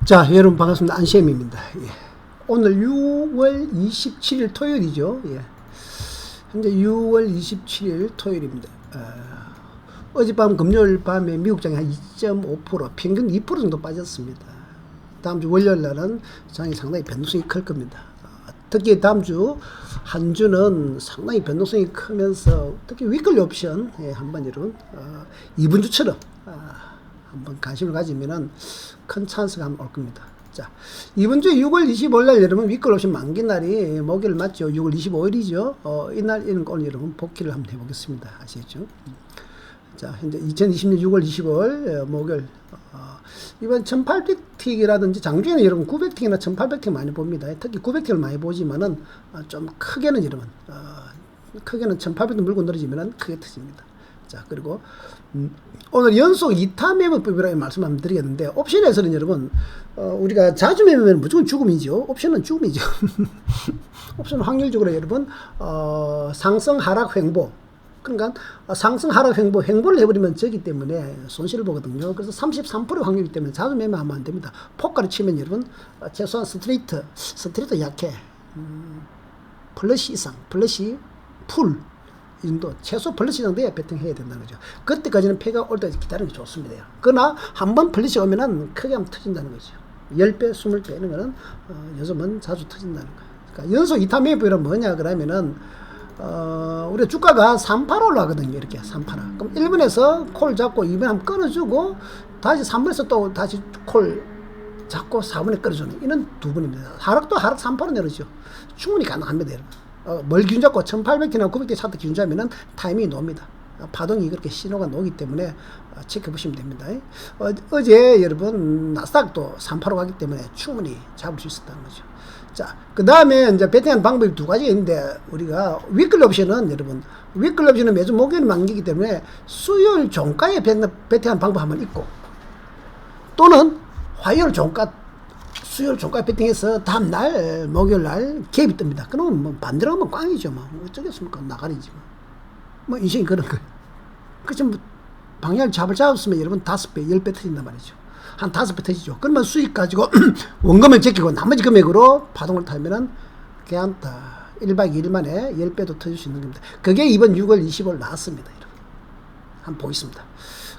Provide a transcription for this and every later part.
자, 여러분 반갑습니다. 안시엠입니다. 예. 오늘 6월 27일 토요일이죠. 예. 현재 6월 27일 토요일입니다. 어젯밤 금요일 밤에 미국장이 한 2.5% 평균 2% 정도 빠졌습니다. 다음 주 월요일 날은 장이 상당히 변동성이 클 겁니다. 특히 다음 주 한 주는 상당히 변동성이 크면서 특히 위클리 옵션 한번 여러분 이번 주처럼 한번 관심을 가지면은 큰 찬스가 한번 올 겁니다. 자, 이번 주 6월 25일 날 여러분 위클리 옵션 만기 날이 목요일 맞죠? 6월 25일이죠. 이날 이런 거 오늘 여러분 복귀를 한번 해보겠습니다. 아시겠죠? 자, 현재 2020년 6월 25일 목요일 이번 1800틱이라든지 장중에는 여러분 900틱이나 1800틱 많이 봅니다. 특히 900틱을 많이 보지만은 좀 크게는 여러분 크게는 1800틱 물고 늘어지면은 크게 터집니다. 자, 그리고 오늘 연속 2타 매매법이라고 말씀 한번 드리겠는데, 옵션에서는 여러분 우리가 자주 매매면 무조건 죽음이죠. 옵션은 죽음이죠. 옵션은 확률적으로 여러분 상승 하락 횡보, 그러니까 상승 하락 횡보를 해버리면 저기 때문에 손실을 보거든요. 그래서 33% 확률이기 때문에 자주 매매하면 안 됩니다. 포카를 치면 여러분 최소한 스트레이트 약해, 플러시 이상, 플러시 풀 이 정도, 최소 플러시 정도에 배팅해야 된다는 거죠. 그때까지는 패가 올 때까지 기다리는 게 좋습니다. 그러나 한번 플러시 오면은 크게 한번 터진다는 거죠. 10배, 20배 이런 거는 요즘은 자주 터진다는 거예요. 그러니까 연속 2타 매입이란 뭐냐 그러면은 우리가 주가가 3,8 올라가거든요. 이렇게 3,8. 그럼 1번에서 콜 잡고 2번 한번 끊어주고 다시 3번에서 또 다시 콜 잡고 4번에 끊어주는 이런 두 번입니다. 하락도 하락 3,8로 내려죠. 충분히 가능합니다, 여러분. 뭘 기준 잡고 1800K나 900K 차트 기준 잡으면 타이밍이 놉니다. 파동이 그렇게 신호가 나오기 때문에 체크해보시면 됩니다. 어제 여러분 나스닥도 3,8로 가기 때문에 충분히 잡을 수 있었다는 거죠. 자, 그 다음에 이제 배팅하는 방법이 두 가지가 있는데, 우리가 위클리 옵션은 여러분 위클리 옵션은 매주 목요일 만기이기 때문에 수요일 종가에 배팅하는 방법 한번 있고, 또는 화요일 종가 수요일 종가 배팅해서 다음날 목요일날 갭이 뜹니다. 그러면 뭐 반대로 하면 꽝이죠. 뭐 어쩌겠습니까? 나가리지 뭐 인생이 그런 거예요. 그치 뭐 방향을 잡았으면 여러분 5배 10배 터진단 말이죠. 한 5배 터지죠. 그러면 수익 가지고 원금을 제끼고 나머지 금액으로 파동을 타면은 그냥 다 1박 2일 만에 10배도 터질 수 있는 겁니다. 그게 이번 6월 20일 나왔습니다. 여러분 한번 보겠습니다.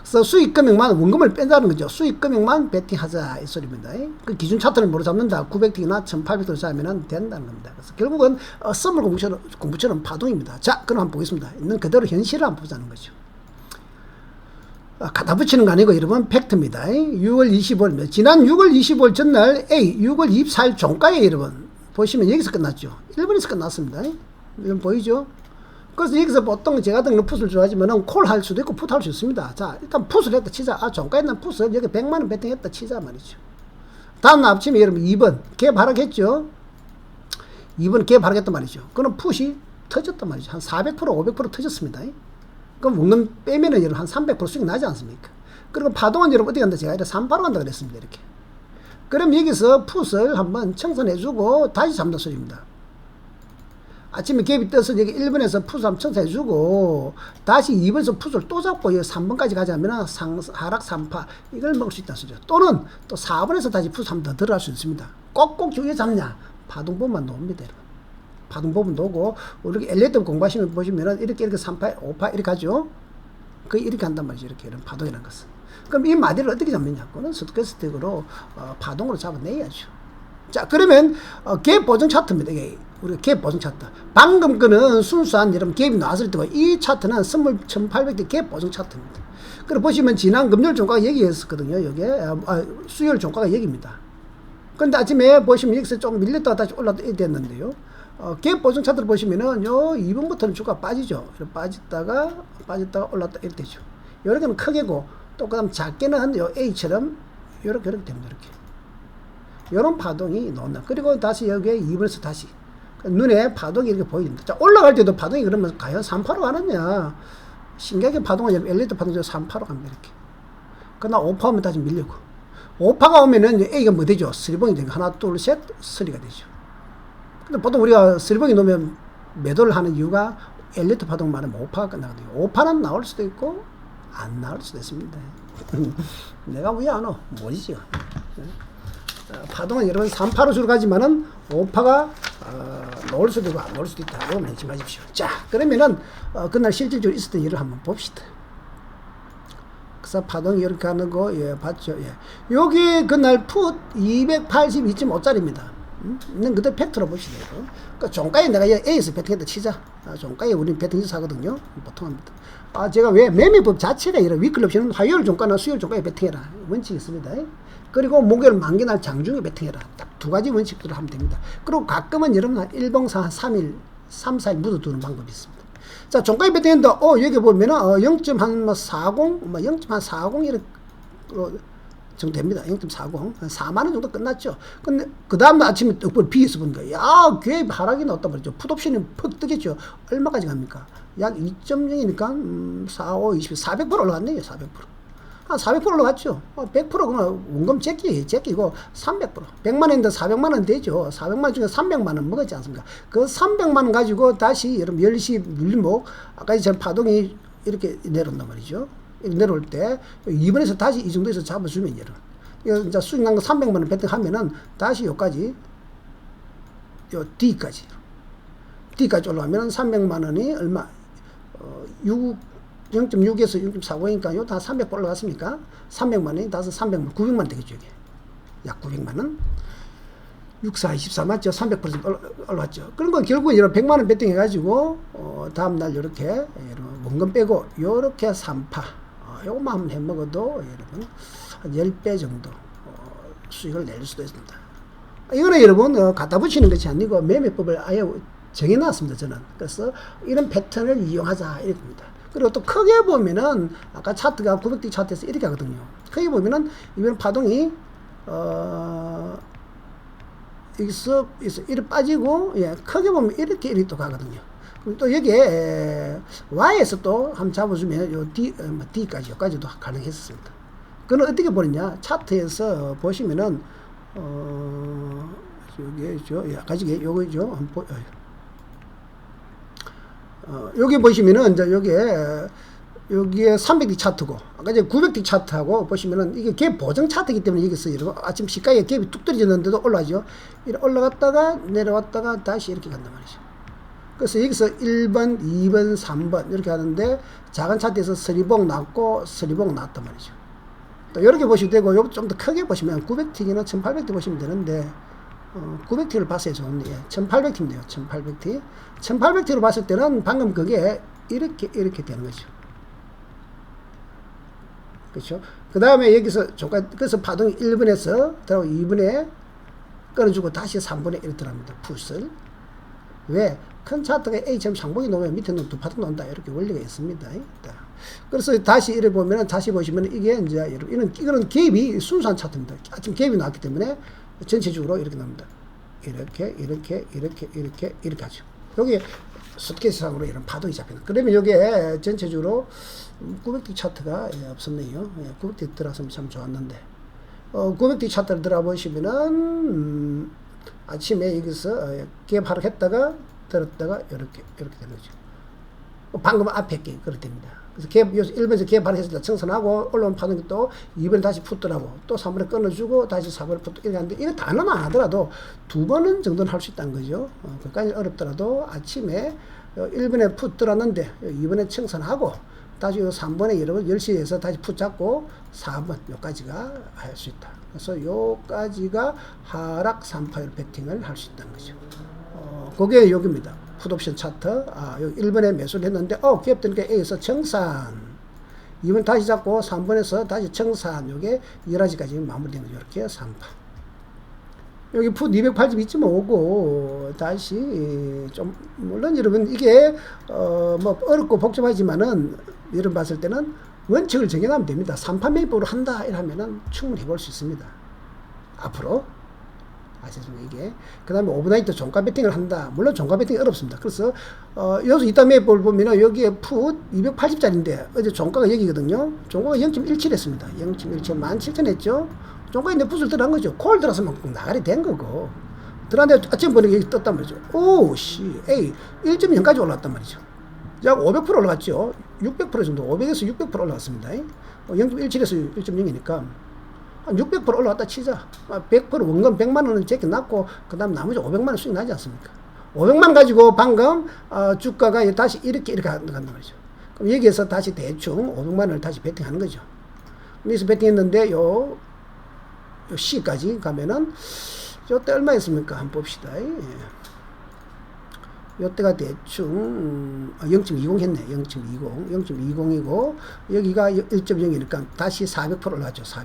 그래서 수익 금액만 원금을 뺀다는 거죠. 수익 금액만 베팅하자 이 소리입니다. 그 기준 차트를 모두 잡는다. 900틱이나 1800틱을 잡으면 된다는 겁니다. 그래서 결국은 썸을 공부처럼 파동입니다. 자, 그럼 한번 보겠습니다. 있는 그대로 현실을 한번 보자는 거죠. 갖다 붙이는 거 아니고 여러분 팩트입니다. 6월 25일 지난 6월 25일 전날 6월 24일 종가에 여러분 보시면 여기서 끝났죠. 1번에서 끝났습니다. 여러분 보이죠? 그래서 여기서 보통 제가 등록 풋을 좋아하지만은 콜 할 수도 있고 풋 할 수 있습니다. 자, 일단 풋을 했다 치자. 종가에 있는 풋을 여기 100만원 배팅했다 치자 말이죠. 다음 날 아침에 여러분 2번 갭 하락했죠. 2번 갭 하락했단 말이죠. 그럼 풋이 터졌단 말이죠. 한 400% 500% 터졌습니다. 그럼 원금 빼면은 여러분 한 300% 수익 나지 않습니까? 그리고 파동은 여러분 어디 간다? 제가 이렇게 3,8로 간다 그랬습니다. 이렇게. 그럼 여기서 풋을 한번 청산해주고 다시 잡는 소리입니다. 아침에 갭이 떠서 여기 1번에서 풋을 한번 청산해주고 다시 2번에서 풋을 또 잡고 여기 3번까지 가자면 하락 3파 이걸 먹을 수 있다는 소리죠. 또는 또 4번에서 다시 풋을 한번 더 들어갈 수 있습니다. 꼭꼭 주위에 잡냐? 파동법만 놓습니다. 여러분. 파동법은 놓고 우리 엘리베이터 공부하시면 보시면은 이렇게 3파 5파 이렇게 하죠. 거의 이렇게 한단 말이죠. 이렇게 이런 파동이라는 것은. 그럼 이 마디를 어떻게 잡느냐? 그거는 스토캐스틱으로 파동으로 잡아내야죠. 자, 그러면 갭 보정 차트입니다. 이게 우리가 갭 보정 차트. 방금 거는 순수한 여러분 갭이 나왔을 때고, 이 차트는 선물 1800대 갭 보정 차트입니다. 그리고 보시면 지난 금요일 종가가 여기였었거든요. 여기에 수요일 종가가 여기입니다. 그런데 아침에 보시면 여기서 조금 밀렸다가 다시 올라왔다 됐는데요. 갭 보정 차트를 보시면은 요 2번부터는 주가 빠지죠. 빠졌다가 올랐다 이렇게 되죠. 요렇게는 크게고, 또 그다음 작게는 요 A처럼 요렇게 됩니다. 이렇게. 요런 파동이 나온다. 그리고 다시 여기에 2번에서 다시 눈에 파동이 이렇게 보입니다. 자, 올라갈 때도 파동이 그러면 과연 3파로 가느냐? 신기하게 파동은 엘리베이터 파동이 3파로 갑니다. 이렇게. 그러나 5파 오면 다시 밀리고, 5파가 오면은 A가 뭐 되죠? 스리봉이 되고, 하나, 둘, 셋, 스리가 되죠. 근데 보통 우리가 스리봉이 놓으면 매도를 하는 이유가 엘리베이터 파동 말하면 5파가 끝나거든요. 5파는 나올 수도 있고 안 나올 수도 있습니다. 내가 왜 안 와? 뭐지요? 파동은 여러분 3파로 주로 가지만은 5파가 놓을 수도 있고 안 놓을 수도 있다. 이거 잊지 마십시오. 자, 그러면은 그날 실질적으로 있었던 일을 한번 봅시다. 그래서 파동이 이렇게 하는 거, 예, 봤죠? 예. 여기 그날 풋 282.5짜리입니다. 있는 그대로 팩트로 보시죠. 그러니까 종가에 내가 A에서 배팅했다 치자. 종가에 우리는 배팅해서 사거든요. 보통 합니다. 제가 왜 매매법 자체가 이런 위클 옵션은 화요일 종가나 수요일 종가에 배팅해라. 원칙이 있습니다. 그리고 목요일 만기날 장중에 배팅해라. 딱 두 가지 원칙들을 하면 됩니다. 그리고 가끔은 여러분 일봉상 3일, 3, 4일 묻어두는 방법이 있습니다. 자, 종가에 배팅했다. 여기 보면은 0.40, 0.40 이렇게 정도 됩니다. 0.40. 4만원 정도 끝났죠. 근데, 그 다음날 아침에 떡벌 비에서 보니까, 야, 꽤 하락이 나왔단 말이죠. 풋옵션이 퍽 뜨겠죠. 얼마까지 갑니까? 약 2.0이니까, 4, 5, 20, 400% 올라갔네요. 400%. 한 400% 올라갔죠. 100% 그러면 원금 제끼고 300%. 100만원인데 400만원 되죠. 400만원 중에 300만원 먹었지 않습니까? 그 300만원 가지고 다시 여러분 10시 물리목, 아까 전 파동이 이렇게 내려온단 말이죠. 내려올 때 2번에서 다시 이 정도에서 잡아주면 여러분 이제 수익 난 거 300만원 배팅하면은 다시 여기까지 요 D까지 올라가면 300만원이 얼마 0.6에서 0.40이니까 요 다 300 올라갔습니까? 300만원이 다서 300만 900만원 되겠죠. 이게 약 900만원 64, 24 맞죠? 300% 올라왔죠. 그런 거 결국은 이런 100만원 배팅 해가지고 다음날 이렇게 원금 빼고 요렇게 3파 요것만 한번 해먹어도 여러분 한 10배 정도 수익을 낼 수도 있습니다. 이거는 여러분 갖다 붙이는 것이 아니고 매매법을 아예 정해놨습니다. 저는. 그래서 이런 패턴을 이용하자 이렇게입니다. 그리고 또 크게 보면은 아까 차트가 900D 차트에서 이렇게 하거든요. 크게 보면은 이번 파동이 여기서 이렇게 빠지고, 예, 크게 보면 이렇게 또 가거든요. 또 여기에 Y에서 또 한번 잡아주면 요 D까지 여기까지도 가능했습니다. 그건 어떻게 보느냐? 차트에서 보시면은 여기 아까 요거죠. 여기 보시면은 이제 여기에 300D 차트고 아까 이제 900D 차트하고 보시면은 이게 갭 보정 차트이기 때문에 여기서 이러고 아침 시가에 갭이 뚝 떨어졌는데도 올라가죠. 이렇게 올라갔다가 내려왔다가 다시 이렇게 간단 말이죠. 그래서 여기서 1번, 2번, 3번 이렇게 하는데 작은 차트에서 서리봉 났고 서리봉 났단 말이죠. 또 이렇게 보시면 되고 좀 더 크게 보시면 900T나 1800T 보시면 되는데 900T를 봤어야 좋은데 1800T인데요. 1800T. 1800T로 봤을 때는 방금 그게 이렇게 되는 거죠. 그렇죠? 그 다음에 여기서 그래서 파동이 1번에서 들어가고 2번에 끊어주고 다시 3번에 이렇게 들어갑니다. 풋을. 왜? 큰 차트가 A처럼 상봉이 놓으면 밑에 두 파동 나온다. 이렇게 원리가 있습니다. 그래서 다시 이래 보면은 다시 보시면 이게 이제 여러분 이거는 갭이 순수한 차트입니다. 아침 갭이 나왔기 때문에 전체적으로 이렇게 나옵니다. 이렇게 하죠. 여기 수트케이스상으로 이런 파동이 잡히는. 그러면 여기에 전체적으로 900D 차트가 없었네요. 900D 들어갔으면 참 좋았는데 900D 차트를 들어보시면은 아침에 여기서 갭 하락했다가 들었다가 이렇게 되는 거죠. 방금 앞에 게 그렇게 됩니다. 그래서 갭 1번에서 갭 하락했을 때 청산하고 올라온 파동이 또 2번에 다시 풋더라고 또 3번에 끊어주고 다시 4번에 풋 이렇게 하는데 이거 단어는 안 하더라도 2번은 정도는 할 수 있다는 거죠. 그까지 어렵더라도 아침에 1번에 풋 들었는데 2번에 청산하고 다시 3번에 여러분 10시에서 다시 풋 잡고 4번 요까지가 할 수 있다. 그래서 요까지가 하락 3파열 배팅을 할 수 있다는 거죠. 그게 여기입니다. 풋옵션 차트. 여기 1번에 매수를 했는데 기업 되니까 A에서 청산 2번 다시 잡고 3번에서 다시 청산 요게 11시까지 마무리되는 거죠. 이렇게 3파 여기 풋 282.5고 다시 좀 물론 여러분 이게 뭐 어렵고 복잡하지만은 여러분 봤을 때는 원칙을 정해놓으면 됩니다. 3파 매입으로 한다 이러면은 충분히 해볼 수 있습니다. 앞으로 아시죠? 이게 그 다음에 오버나이트 종가 배팅을 한다. 물론 종가 배팅이 어렵습니다. 그래서 여기서 이따 매입을 보면 여기에 풋 280짜리인데 어제 종가가 여기거든요. 종가가 0.17 했습니다. 0.17 17,000 했죠. 종가에 내 풋을 들어간 거죠. 콜 들어서면 나가리 된 거고 들어갔는데 아침 보니까 여기 떴단 말이죠. 오씨 A 1.0까지 올랐단 말이죠. 약 500% 올라갔죠. 600% 정도 500에서 600% 올라갔습니다. 0.17에서 1.0이니까 한 600% 올라왔다 치자. 100% 원금 100만 원은 제게 놨고, 그 다음 나머지 500만 원 수익 나지 않습니까? 500만 원 가지고 방금, 주가가 다시 이렇게 간단 말이죠. 그럼 여기에서 다시 대충 500만 원을 다시 베팅하는 거죠. 여기서 베팅했는데, 요 C까지 가면은, 요때 얼마였습니까? 한번 봅시다. 요때가 대충 0.20 했네. 0.20. 0.20이고 여기가 1.0이니까 다시 400% 올라갔죠. 400%.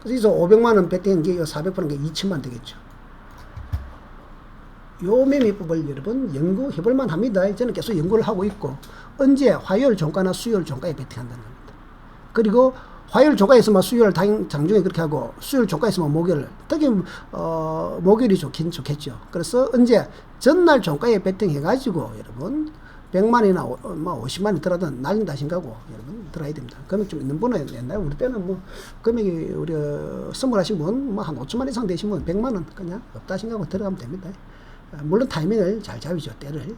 그래서 500만 원 베팅한 게 400%인 게 2천만 되겠죠. 요 매매법을 여러분 연구해 볼 만합니다. 저는 계속 연구를 하고 있고 언제 화요일 종가나 수요일 종가에 베팅한다는 겁니다. 그리고 화요일 종가에서만 수요일 장중에 그렇게 하고 수요일 종가에서만 목요일 특히 목요일이 좋겠죠. 그래서 언제 전날 종가에 베팅해 가지고 여러분 100만이나 50만이 들어든 날린다 생각하고 여러분 들어야 됩니다. 금액 좀 있는 분은 옛날에 우리 때는 뭐 금액이 우리 선물하신 분 뭐 한 5천만 이상 되신 분 100만원 그냥 없다 생각하고 들어가면 됩니다. 물론 타이밍을 잘 잡으죠. 때를.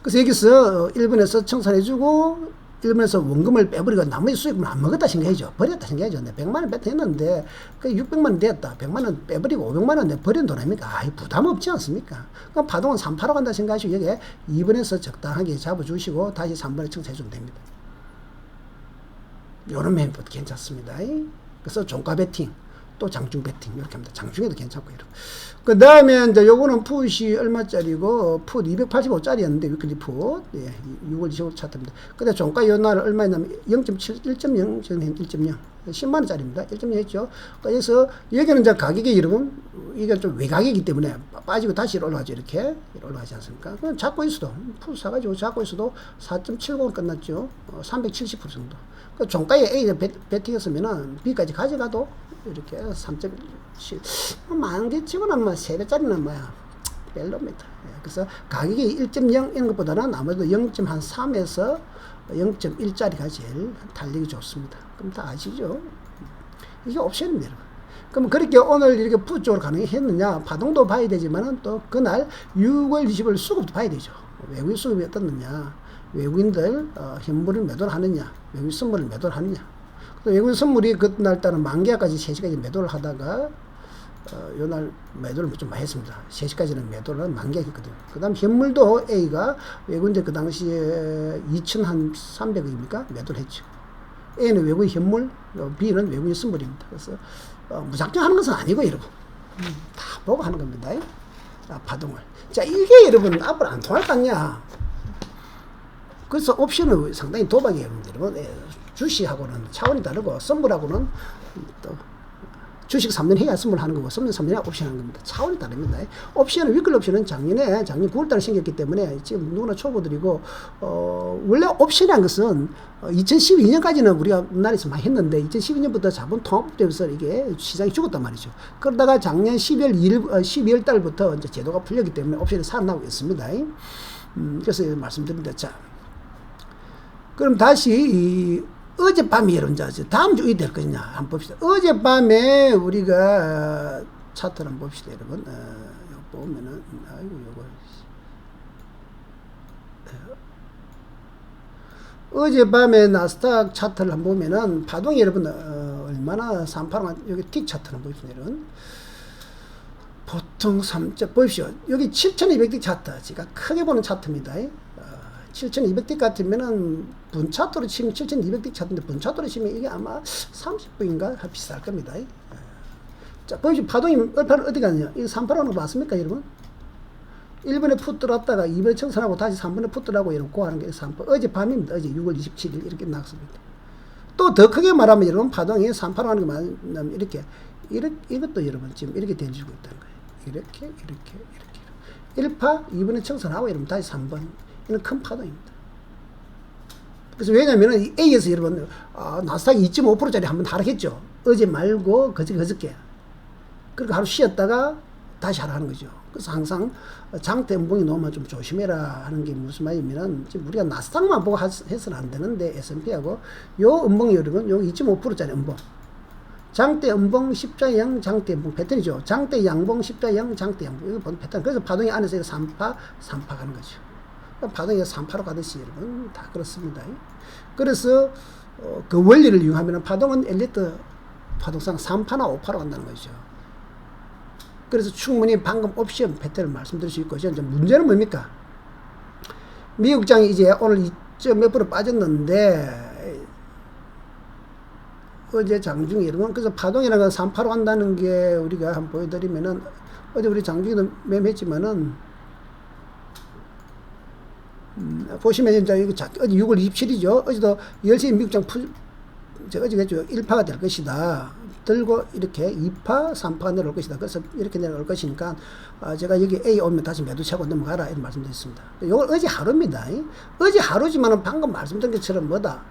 그래서 여기서 1번에서 청산해주고 1번에서 원금을 빼버리고 나머지 수익을 안 먹었다 생각해야죠. 버렸다 생각해야죠. 100만 원 베팅했는데 그 600만 원 됐다. 100만 원 빼버리고 500만 원 버린 돈 아닙니까? 부담 없지 않습니까? 그럼 파동은 3파로 간다 생각하시고 여기에 2번에서 적당하게 잡아주시고 다시 3번에 청산해주면 됩니다. 요런 매매법 괜찮습니다. 그래서 종가 베팅 또 장중 베팅 이렇게 합니다. 장중에도 괜찮고 이렇게. 그 다음에 이제 요거는 풋이 얼마짜리고 풋 285짜리였는데 위클리 풋 6월 25일 차트입니다. 근데 종가 요날 얼마였냐면 0.7 1.0 저는 1.0 10만 원짜리입니다. 1.0 했죠. 그래서 여기는 이제 가격이 여러분 이게 좀 외곽이기 때문에 빠지고 다시 올라가죠. 이렇게 올라가지 않습니까? 그럼 잡고 있어도 풋 사가지고 잡고 있어도 4.70 끝났죠. 370% 정도. 그 종가에 A를 베팅했으면은 B까지 가져가도 이렇게 3.7 많은 게 치고는 뭐 3배짜리는 뭐야 별로입니다. 그래서 가격이 1.0 이런 것보다는 아무래도 0.3에서 0.1짜리가 제일 달리기 좋습니다. 그럼 다 아시죠? 이게 옵션입니다. 여러분. 그럼 그렇게 오늘 이렇게 풋 쪽으로 가능했느냐 파동도 봐야 되지만은 또 그날 6월 20일 수급도 봐야 되죠. 외국인 수급이 어떻느냐 외국인들 현물을 매도를 하느냐 외국인 선물을 매도를 하느냐 외국인 선물이 그날따라 만기까지 3시까지 매도를 하다가 요날 매도를 좀 많이 했습니다. 3시까지는 매도를 만기했거든요. 그 다음 현물도 A가 외국인들 그 당시에 2,300억입니까? 매도를 했죠. A는 외국인 현물, B는 외국인 선물입니다. 그래서 무작정 하는 것은 아니고 여러분 다 보고 하는 겁니다. 파동을. 자 이게 여러분 앞으로 안 통할 거 아니야. 그래서 옵션은 상당히 도박이에요. 여러분 주식하고는 차원이 다르고 선물하고는 또 주식 3년 해야 선물하는 거고 선물 3년 해야 옵션 하는 겁니다. 차원이 다릅니다. 옵션은 위클 옵션은 작년 9월달에 생겼기 때문에 지금 누구나 초보들이고 원래 옵션이라는 것은 2012년까지는 우리가 우리나라에서 많이 했는데 2012년부터 자본 통합되면서 이게 시장이 죽었단 말이죠. 그러다가 작년 12월 달부터 이제 제도가 풀렸기 때문에 옵션이 살아나고 있습니다. 그래서 말씀드립니다. 자, 그럼 다시 어젯밤에 여러분 다음 주 어디 될 거냐 한번 봅시다. 어젯밤에 우리가 차트를 한번 봅시다. 여러분 요거 보면은 아이고 요거 어젯밤에 나스닥 차트를 한번 보면은 파동이 여러분 얼마나 3파로 여기 틱 차트를 한번 봅시다. 여러분 보통 3점 보십시오. 여기 7200틱 차트 제가 크게 보는 차트입니다. 7200틱 같으면은 분차트로 치면 7200틱 차트인데 분차트로 치면 이게 아마 30분인가 비쌀 겁니다. 자, 보십시오. 파동이 얼파는 어디 갔냐? 이거 3파라는 거 봤습니까, 여러분? 1번에 풋 들어왔다가 2번에 청산하고 다시 3번에 풋 들어가고 이렇게 하는 게 3파. 어제 밤입니다. 어제 6월 27일 이렇게 났습니다. 또 더 크게 말하면 여러분 파동이 3파로 하는 거 말하면 이것도 여러분 지금 이렇게 대주고 있다는 거예요. 이렇게 1파 2번에 청산하고 이러면 다시 3번 이는 큰 파동입니다. 그래서 왜냐면은 A에서 여러분 나스닥이 2.5%짜리 한번 하락했죠. 어제 말고 그저께 그러니까 하루 쉬었다가 다시 하락하는 거죠. 그래서 항상 장대 음봉이 나오면 좀 조심해라 하는 게 무슨 말이냐면 지금 우리가 나스닥만 보고 해서는 안 되는데 S&P하고 요 음봉이 여러분 요 2.5%짜리 음봉 장대 음봉 십자형 장대 음봉 패턴이죠. 장대 양봉 십자형 장대 양봉 이거 보는 패턴. 그래서 파동이 안에서 3파 가는 거죠. 파동이 3파로 가듯이 여러분 다 그렇습니다. 그래서 그 원리를 이용하면 파동은 엘리트 파동상 3파나 5파로 간다는 거죠. 그래서 충분히 방금 옵션 패턴을 말씀드릴 수 있고, 이제 문제는 뭡니까? 미국장이 이제 오늘 2점 몇 프로 빠졌는데, 어제 장중에 이런 건, 그래서 파동이라는 건 3파로 간다는 게 우리가 한번 보여드리면은, 어제 우리 장중에도 매매했지만은, 보시면 이제 어제 6월 27일이죠. 어제도 10시에 미국장 제가 어제 했죠. 1파가 될 것이다. 들고 이렇게 2파, 3파가 내려올 것이다. 그래서 이렇게 내려올 것이니까 제가 여기 A 오면 다시 매도 차고 넘어가라 이런 말씀드렸습니다. 이건 어제 하루입니다. 어제 하루지만은 방금 말씀드린 것처럼 뭐다.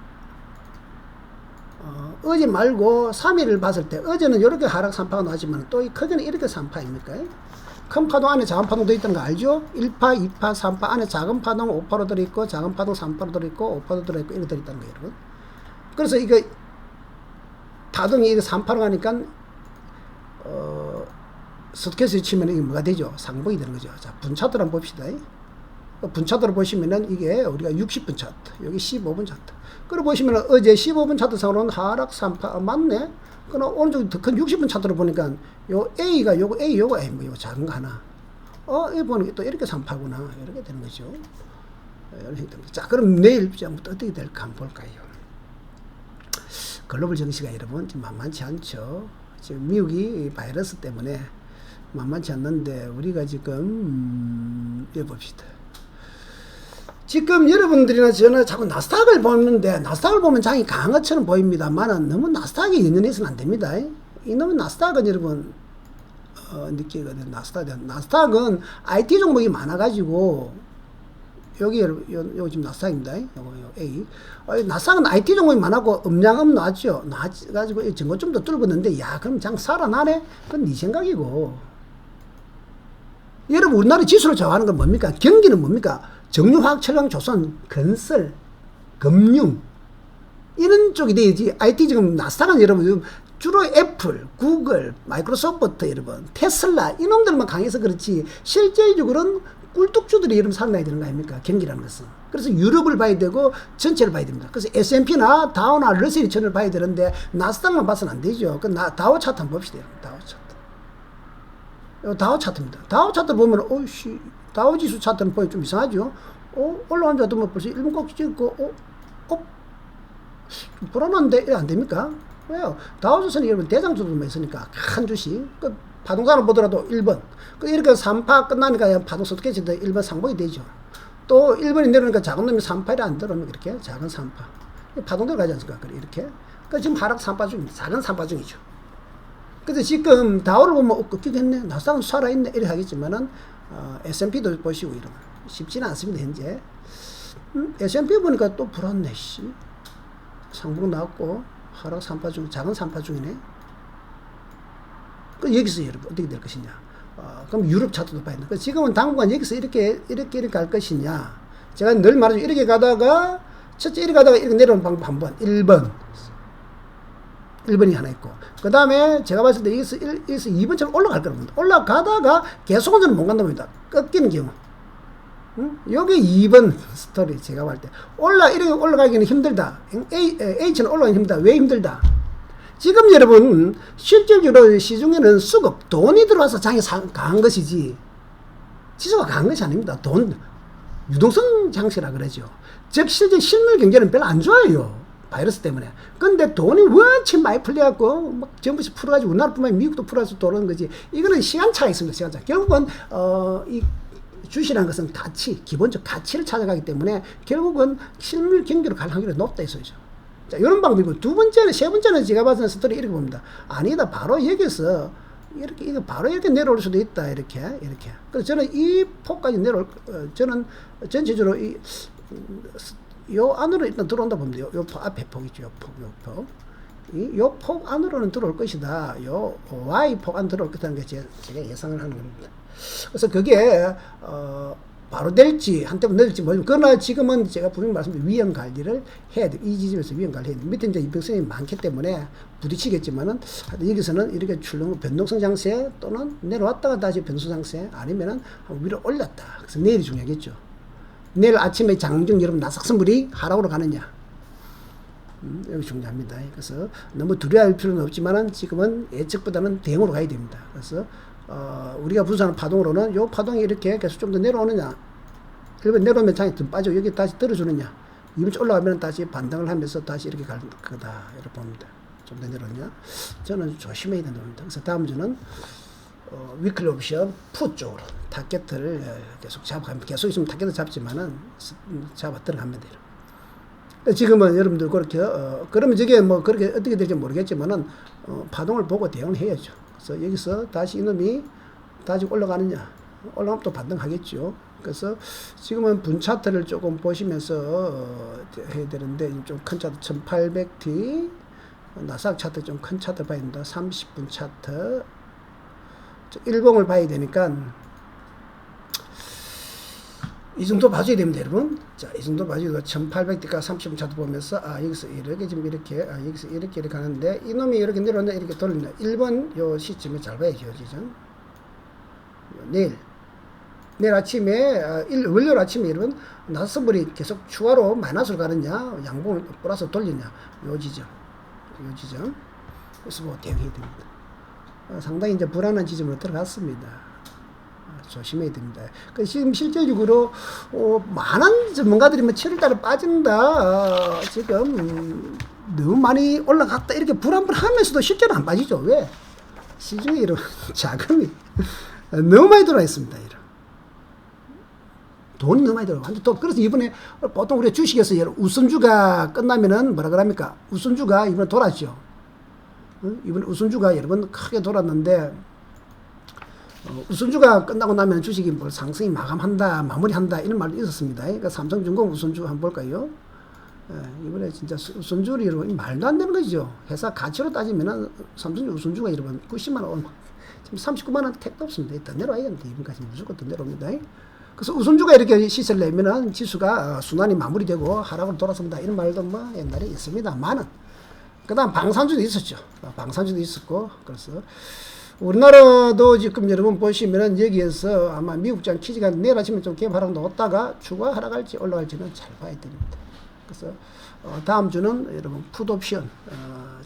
어제 말고 3일을 봤을 때 어제는 이렇게 하락 3파가 나왔지만 또 크게는 이렇게 3파입니까? 큰 파동 안에 작은 파동도 있다는 거 알죠? 1파, 2파, 3파 안에 작은 파동 5파로 들어있고 작은 파동 3파로 들어있고 5파로 들어있고 이렇게 들어있다는 거예요, 여러분. 그래서 이거 파동이 3파로 가니까 스케치를 치면 이게 뭐가 되죠? 상봉이 되는 거죠. 자, 분차트를 한번 봅시다. 분차트를 보시면은 이게 우리가 60분 차트, 여기 15분 차트. 그리고 보시면은 어제 15분 차트 상으로는 하락 3파, 맞네? 그럼 오른쪽 더 큰 60분 차트로 보니까 요 A가 요거 A, 요거 A, 뭐 요 작은 거 하나. 이 보니까 또 이렇게 3파구나. 이렇게 되는 거죠. 자, 그럼 내일 어떻게 될까 한번 볼까요? 글로벌 증시가 여러분 좀 만만치 않죠. 지금 미국이 바이러스 때문에 만만치 않는데 우리가 지금 여기 봅시다. 지금 여러분들이나 저나 자꾸 나스닥을 보는데 나스닥을 보면 장이 강한 것처럼 보입니다만 너무 나스닥에 연연해서는 안 됩니다. 이놈의 나스닥은 여러분 느끼거든요. 나스닥은 IT 종목이 많아가지고 여기 요 지금 나스닥입니다. 요 A. 나스닥은 IT 종목이 많았고 음량음 나왔죠. 나와가지고 전고 좀 더 뚫었는데 야 그럼 장 살아나네? 그건 네 생각이고. 여러분 우리나라 지수를 좋아하는 건 뭡니까? 경기는 뭡니까? 정유화학, 철강, 조선, 건설, 금융 이런 쪽이 되지. IT 지금 나스닥은 여러분 주로 애플, 구글, 마이크로소프트 여러분, 테슬라 이놈들만 강해서 그렇지 실질적으로는 꿀뚝주들이 이름 살아나야 되는 거 아닙니까? 경기라는 것은. 그래서 유럽을 봐야 되고 전체를 봐야 됩니다. 그래서 S&P나 다우나 러셀 2000을 봐야 되는데 나스닥만 봐서는 안 되죠. 그 다우 차트 한번 봅시다. 다우 차트. 다우 차트입니다. 다우 차트 보면 다우 지수 차트는 보기 좀 이상하죠. 올라간 자도 뭐 벌써 1분 꼭 찍고 좀 불안한데 안 됩니까? 왜요? 다우 지수는 여러분 대장주들만 있으니까 큰 주식. 그 파동산을 보더라도 1번. 이렇게 3파 끝나니까 파동 스케치도 1번 상봉이 되죠. 또 1번이 내려오니까 작은 놈이 3파를 안 들어오면 그렇게 작은 3파. 파동대로 가지 않습니까? 이렇게. 지금 하락 3파 중입니다. 작은 3파 중이죠. 그래서 지금 다우를 보면 꺾이겠네. 나스닥은 살아있네. 이렇게 하겠지만은, S&P도 보시고 이러면. 쉽지는 않습니다, 현재. S&P 보니까 또 불안네, 상봉 나왔고, 하락 3파 중, 작은 3파 중이네. 여기서 여러분 어떻게 될 것이냐. 그럼 유럽 차트도 봐야 돼. 지금은 당분간 여기서 이렇게 갈 것이냐. 제가 늘 말하죠. 이렇게 가다가, 첫째 이렇게 가다가 이렇게 내려오는 방법 한 번. 1번이 하나 있고. 그 다음에 제가 봤을 때 여기서 2번처럼 올라갈 겁니다. 올라가다가 계속은 저는 못 간다고 봅니다. 꺾이는 경우. 여기 2번 스토리 제가 볼 때. 이렇게 올라가기는 힘들다. H는 올라가기 힘들다. 왜 힘들다? 지금 여러분 실질적으로 시중에는 수급 돈이 들어와서 장이 강한 것이지 지수가 강한 것이 아닙니다. 유동성 장세라 그러죠. 즉 실제 실물 경제는 별로 안 좋아요. 바이러스 때문에. 근데 돈이 원체 많이 풀려갖고 막 전부 풀어가지고 우리나라뿐만 아니라 미국도 풀어서 돌아오는 거지. 이거는 시간차가 있습니다. 시간차. 결국은 이 주식이라는 것은 기본적 가치를 찾아가기 때문에 결국은 실물 경제로 갈 확률이 높다 이소리죠. 자, 이런 방법이고, 세 번째는 제가 봤을 때 스토리 이렇게 봅니다. 아니다, 바로 여기서, 바로 이렇게 내려올 수도 있다, 이렇게. 그래서 저는 이 폭까지 저는 전체적으로 요 안으로 일단 들어온다 봅니다. 요 앞에 폭이죠, 요 폭. 요 폭 안으로는 들어올 것이다. 요 Y 폭 안 들어올 것이라는 게 제가 예상을 하는 겁니다. 그래서 그게, 바로 될지 한때면 될지 모르지만 그러나 지금은 제가 분명히 말씀드린 위험 관리를 해야 돼. 이 지점에서 위험 관리 해야 돼. 밑에 이제 이평선이 많기 때문에 부딪히겠지만은 여기서는 이렇게 변동성 장세 또는 내려왔다가 다시 변동성 장세 아니면은 위로 올렸다. 그래서 내일이 중요하겠죠. 내일 아침에 장중 여러분 나삭선물이 하락으로 가느냐. 여기 중요합니다. 그래서 너무 두려워할 필요는 없지만은 지금은 예측보다는 대응으로 가야 됩니다. 그래서 우리가 분석하는 파동으로는 요 파동이 이렇게 계속 좀 더 내려오느냐, 1번 내려오면 장이 좀 빠지고 여기 다시 떨어주느냐, 2번 올라가면 다시 반등을 하면서 다시 이렇게 갈 거다 이렇게 봅니다. 좀 더 내려오냐, 저는 조심해야 된다고 봅니다. 그래서 다음 주는 위클리 옵션 풋 쪽으로 타겟을 계속 잡아갑니다. 계속 있으면 타겟을 잡지만은 잡아 들어갑니다. 지금은 여러분들 그렇게 그러면 저게 뭐 그렇게 어떻게 될지 모르겠지만은 파동을 보고 대응을 해야죠. 그래서 여기서 다시 이놈이 다시 올라가느냐, 올라가면 또 반등하겠죠. 그래서 지금은 분 차트를 조금 보시면서 해야 되는데 좀 큰 차트 1800T 나스닥 차트 좀 큰 차트 봐야 됩니다. 30분 차트 일봉을 봐야 되니까 이 정도 봐줘야 됩니다, 여러분. 자, 이 정도 봐줘야 1800대가 30분 차트 보면서, 여기서 이렇게 지금 이렇게, 여기서 이렇게 가는데, 이놈이 이렇게 내려오는데 이렇게 돌린다. 1번 요 시점에 잘 봐야죠, 지금. 내일 아침에, 월요일 아침에 여러분, 나스불이 계속 추가로 마이너스로 가느냐, 양봉을 플러스 돌리냐, 요 지점. 그래서 뭐 대응해야 됩니다. 상당히 이제 불안한 지점으로 들어갔습니다. 조심해야 됩니다. 지금 실질적으로 많은 전문가들이 뭐 7월달에 빠진다, 지금 너무 많이 올라갔다 이렇게 불안불안하면서도 실제로 안 빠지죠. 왜? 시중에 이런 자금이 너무 많이 들어와 있습니다. 이런 돈이 너무 많이 들어와. 또 그래서 이번에 보통 우리가 주식에서 우선주가 끝나면은 뭐라 그럽니까? 우선주가 이번에 돌았죠. 이번에 우선주가 여러분 크게 돌았는데, 우선주가 끝나고 나면 주식이 뭐 상승이 마무리한다 이런 말도 있었습니다. 그러니까 삼성중공 우선주 한번 볼까요? 이번에 진짜 우선주를 여러분 말도 안 되는 거죠. 회사 가치로 따지면은 삼성중 우선주가 여러분 90만 원, 지금 39만 원 택도 없습니다. 더 내려와야겠는데 이번까지 무조건 더 내려옵니다. 그래서 우선주가 이렇게 시세를 내면은 지수가 순환이 마무리되고 하락으로 돌아선다 이런 말도 뭐 옛날에 있습니다만은, 그다음 방산주도 있었죠. 방산주도 있었고, 그래서 우리나라도 지금 여러분 보시면은 여기에서 아마 미국장 키즈가 내일 아침에 좀 개발하고 놓다가 추가 하락할지 올라갈지는 잘 봐야 됩니다. 그래서 다음 주는 여러분 풋옵션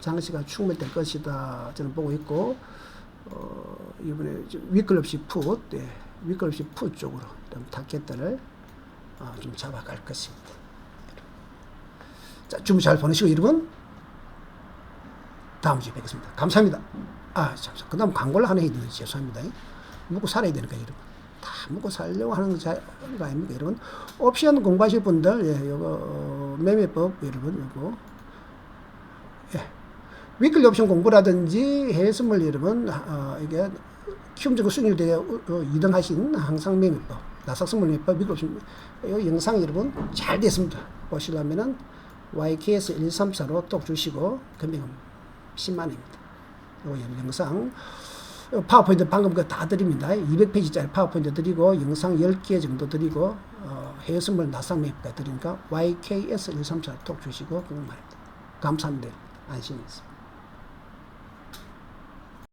장시가 충분될 것이다 저는 보고 있고, 이번에 위클 없이 풋, 위클 없이 풋 쪽으로 좀 타겟들을 좀 잡아갈 것입니다. 자, 주무 잘 보내시고 여러분 다음 주에 뵙겠습니다. 감사합니다. 그 다음 광고를 하나 해야 되는데 죄송합니다. 먹고 살아야 되니까 여러분. 다 먹고 살려고 하는 거 아닙니까 여러분. 옵션 공부하실 분들, 요거 매매법 여러분, 요거 위클리 옵션 공부라든지 해외 선물 여러분, 이게 키움적으로 수익률 되게 2등 하신 항상 매매법, 나삭 선물 매매법, 위클리 옵션, 요 영상 여러분 잘 됐습니다. 보시려면은 YKS 1234로 또 주시고 금액은 10만원입니다. 영상 파워포인트 방금 다 드립니다. 200페이지짜리 파워포인트 드리고 영상 10개 정도 드리고 해외 선물 나삭 매입가 드리니까 YKS 134 톡 주시고 그런 말입니다. 감사합니다. 안심했습니다.